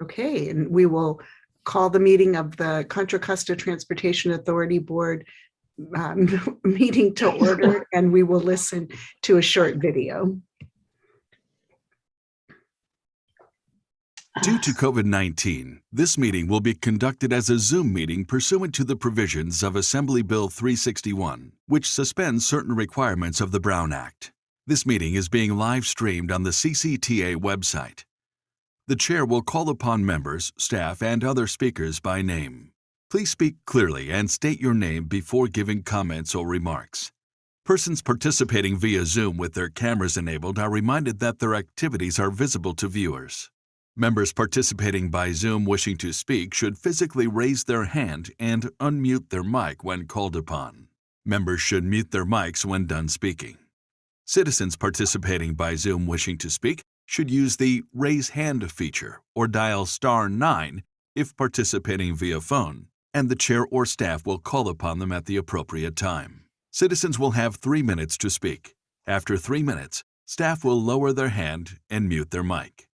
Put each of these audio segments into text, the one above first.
Okay, and we will call the meeting of the Contra Costa Transportation Authority Board meeting to order, and we will listen to a short video. Due to COVID-19, this meeting will be conducted as a Zoom meeting pursuant to the provisions of Assembly Bill 361, which suspends certain requirements of the Brown Act. This meeting is being live streamed on the CCTA website. The chair will call upon members, staff, and other speakers by name. Please speak clearly and state your name before giving comments or remarks. Persons participating via Zoom with their cameras enabled are reminded that their activities are visible to viewers. Members participating by Zoom wishing to speak should physically raise their hand and unmute their mic when called upon. Members should mute their mics when done speaking. Citizens participating by Zoom wishing to speak should use the Raise Hand feature or dial *9 if participating via phone, and the chair or staff will call upon them at the appropriate time. Citizens will have 3 minutes to speak. After 3 minutes, staff will lower their hand and mute their mic.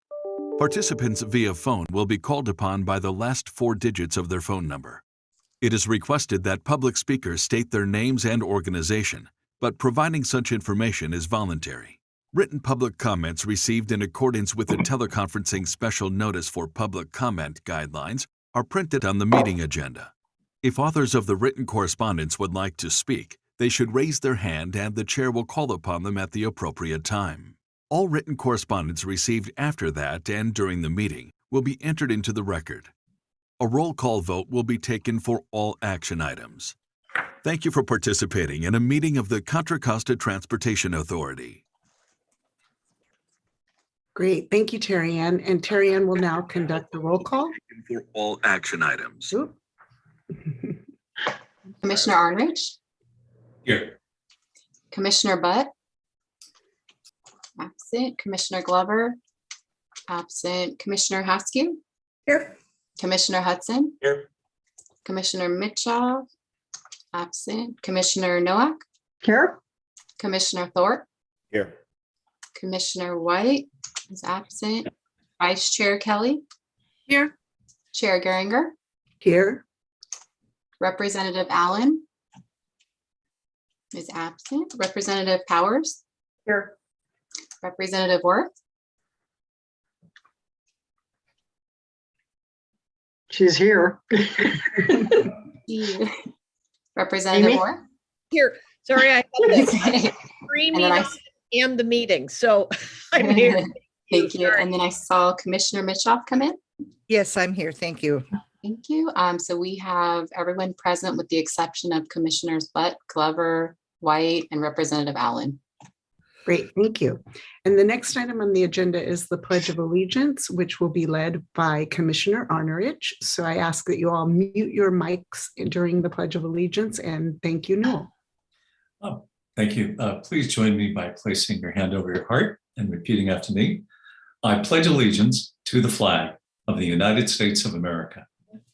Participants via phone will be called upon by the last 4 digits of their phone number. It is requested that public speakers state their names and organization, but providing such information is voluntary. Written public comments received in accordance with the teleconferencing special notice for public comment guidelines are printed on the meeting agenda. If authors of the written correspondence would like to speak, they should raise their hand and the chair will call upon them at the appropriate time. All written correspondence received after that and during the meeting will be entered into the record. A roll call vote will be taken for all action items. Thank you for participating in a meeting of the Contra Costa Transportation Authority. Great, thank you, Terry Ann. And Terry Ann will now conduct the roll call. For all action items. Commissioner Arnrich? Here. Commissioner Butt? Absent. Commissioner Glover? Absent. Commissioner Haskew? Here. Commissioner Hudson? Here. Commissioner Mitchell? Absent. Commissioner Nowak? Here. Commissioner Thorpe? Here. Commissioner White is absent. Vice Chair Kelly? Here. Chair Geringer? Here. Representative Allen is absent. Representative Powers? Here. Representative Worth? She's here. Representative Amy? Worth? Here, sorry, I had the Okay. screaming And then and the meeting, so I'm here. Thank you. Sorry. And then I saw Commissioner Mitchoff come in. Yes, I'm here. Thank you. Thank you. So we have everyone present with the exception of Commissioners Butt, Glover, White, and Representative Allen. Great, thank you. And the next item on the agenda is the Pledge of Allegiance, which will be led by Commissioner Arnrich. So I ask that you all mute your mics during the Pledge of Allegiance, and thank you, Noel. Oh, thank you. Please join me by placing your hand over your heart and repeating after me. I pledge allegiance to the flag of the United States of America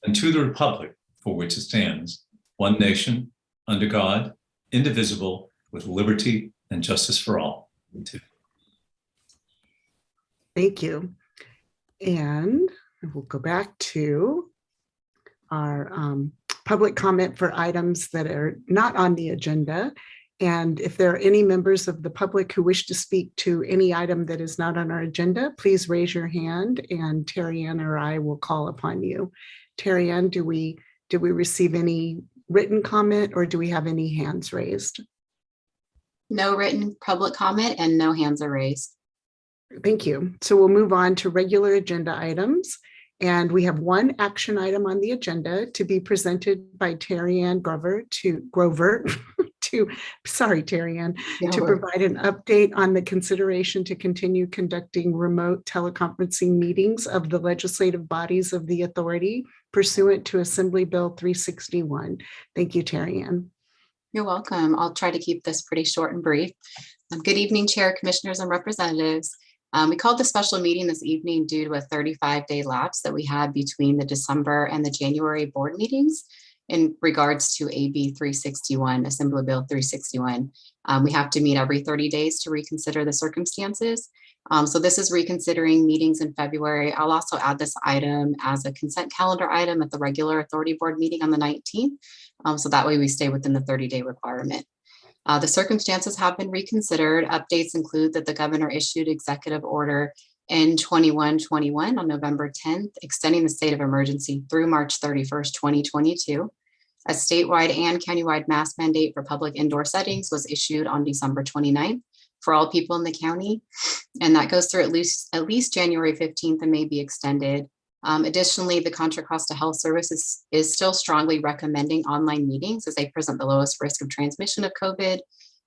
and to the republic for which it stands, one nation, under God, indivisible, with liberty and justice for all. Thank you. And we'll go back to our public comment for items that are not on the agenda. And if there are any members of the public who wish to speak to any item that is not on our agenda, please raise your hand and Terry Ann or I will call upon you. Terry Ann, did we receive any written comment or do we have any hands raised? No written public comment and no hands are raised. Thank you. So we'll move on to regular agenda items. And we have one action item on the agenda to be presented by Terry Ann Grover to Terry Ann, to provide an update on the consideration to continue conducting remote teleconferencing meetings of the legislative bodies of the authority pursuant to Assembly Bill 361. Thank you, Terry Ann. You're welcome. I'll try to keep this pretty short and brief. Good evening, Chair, Commissioners, and Representatives. We called the special meeting this evening due to a 35-day lapse that we had between the December and the January board meetings in regards to AB 361, Assembly Bill 361. We have to meet every 30 days to reconsider the circumstances. So this is reconsidering meetings in February. I'll also add this item as a consent calendar item at the regular authority board meeting on the 19th. So that way we stay within the 30-day requirement. The circumstances have been reconsidered. Updates include that the governor issued executive order N2121 on November 10th, extending the state of emergency through March 31st, 2022. A statewide and countywide mask mandate for public indoor settings was issued on December 29th for all people in the county. And that goes through at least January 15th and may be extended. Additionally, the Contra Costa Health Services is still strongly recommending online meetings as they present the lowest risk of transmission of COVID.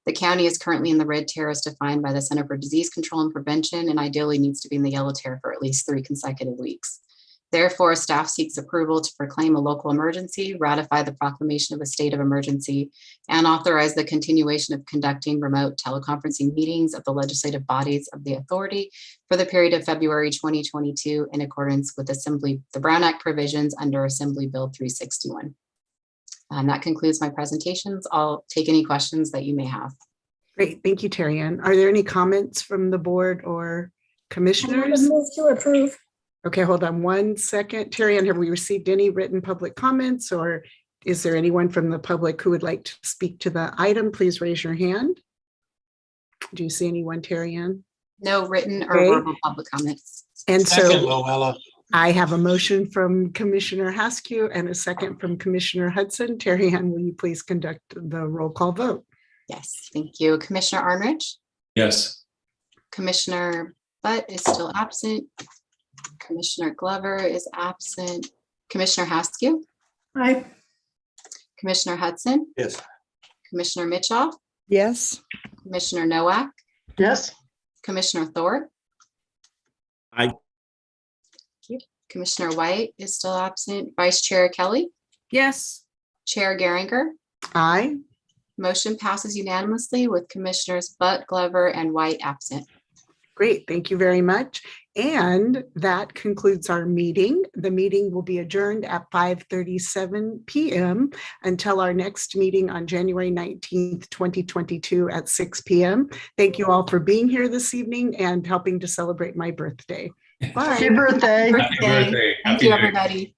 The county is currently in the red tier as defined by the Center for Disease Control and Prevention, and ideally needs to be in the yellow tier for at least 3 consecutive weeks. Therefore, staff seeks approval to proclaim a local emergency, ratify the proclamation of a state of emergency, and authorize the continuation of conducting remote teleconferencing meetings of the legislative bodies of the authority for the period of February 2022 in accordance with the Brown Act provisions under Assembly Bill 361. That concludes my presentations. I'll take any questions that you may have. Great. Thank you, Terry Ann. Are there any comments from the board or commissioners? Move to approve. Okay, hold on one second. Terry Ann, have we received any written public comments, or is there anyone from the public who would like to speak to the item? Please raise your hand. Do you see anyone, Terry Ann? No written or Okay. verbal public comments. And Second, so Luella. I have a motion from Commissioner Haskew and a second from Commissioner Hudson. Terry Ann, will you please conduct the roll call vote? Yes, thank you. Commissioner Arnrich, Yes. Commissioner Butt is still absent. Commissioner Glover is absent. Commissioner Haskew, Aye. Commissioner Hudson, Yes. Commissioner Mitchell, Yes. Commissioner Nowak, Yes, Commissioner Thor. Aye. Commissioner White is still absent. Vice Chair Kelly, Yes. Chair Geringer. Aye. Motion passes unanimously with Commissioners Butt, Glover, and White absent. Great, thank you very much. And that concludes our meeting. The meeting will be adjourned at 5:37 p.m. until our next meeting on January 19th, 2022 at 6 p.m. Thank you all for being here this evening and helping to celebrate my birthday. Bye. happy birthday. Happy birthday. Thank Happy you, New Year. everybody.